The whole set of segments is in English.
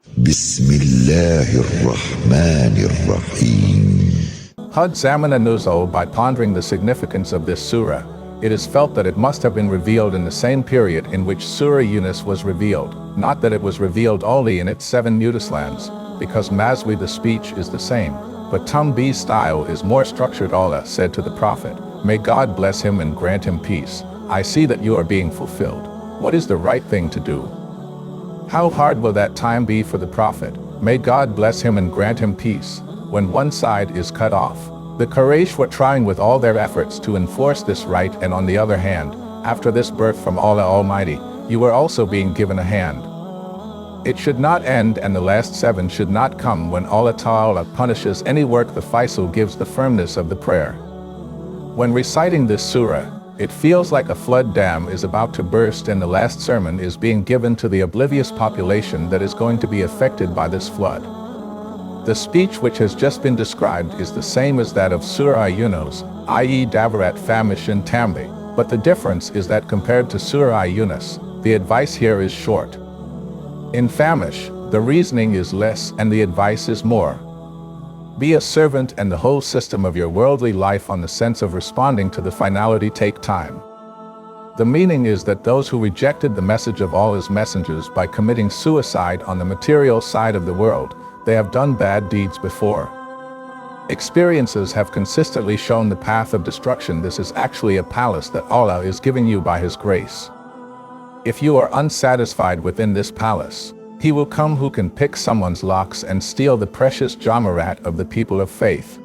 بسم الله الرحمن الرحيم. Hud Zamana Nuzul. By pondering the significance of this surah, it is felt that it must have been revealed in the same period in which Surah Yunus was revealed, not that it was revealed only in its 7 nudislands, because Mazwi the speech is the same, but Tumbi style is more structured. Allah said to the Prophet, "May God bless him and grant him peace. I see that you are being fulfilled. What is the right thing to do?" How hard will that time be for the Prophet, may God bless him and grant him peace, when one side is cut off. The Quraysh were trying with all their efforts to enforce this right, and on the other hand, after this birth from Allah Almighty, you were also being given a hand. It should not end, and the last 7 should not come when Allah Ta'ala punishes any work. The Faisal gives the firmness of the prayer. When reciting this surah, it feels like a flood dam is about to burst, and the last sermon is being given to the oblivious population that is going to be affected by this flood. The speech which has just been described is the same as that of Surah Yunus, i.e. Davarat Famish and Tambi, but the difference is that compared to Surah Yunus, the advice here is short. In Famish, the reasoning is less and the advice is more. Be a servant, and the whole system of your worldly life on the sense of responding to the finality take time. The meaning is that those who rejected the message of Allah's messengers by committing suicide on the material side of the world, they have done bad deeds before. Experiences have consistently shown the path of destruction. This is actually a palace that Allah is giving you by His grace. If you are unsatisfied within this palace, He will come who can pick someone's locks and steal the precious jamarat of the people of faith.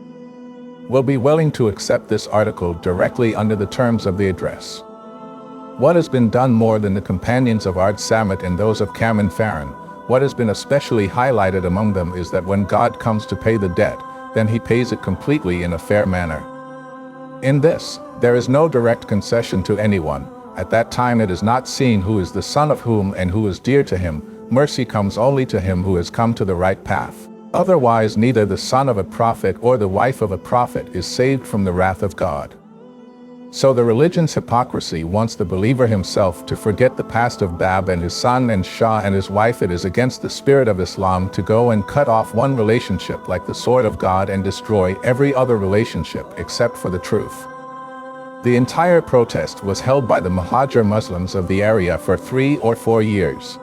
Will be willing to accept this article directly under the terms of the address. What has been done more than the companions of Ard Samit and those of Cam and Farron, what has been especially highlighted among them is that when God comes to pay the debt, then He pays it completely in a fair manner. In this, there is no direct concession to anyone. At that time it is not seen who is the son of whom and who is dear to him. Mercy comes only to him who has come to the right path. Otherwise, neither the son of a prophet or the wife of a prophet is saved from the wrath of God. So the religion's hypocrisy wants the believer himself to forget the past of Bab and his son and Shah and his wife. It is against the spirit of Islam to go and cut off one relationship like the sword of God and destroy every other relationship except for the truth. The entire protest was held by the Muhajir Muslims of the area for 3 or 4 years.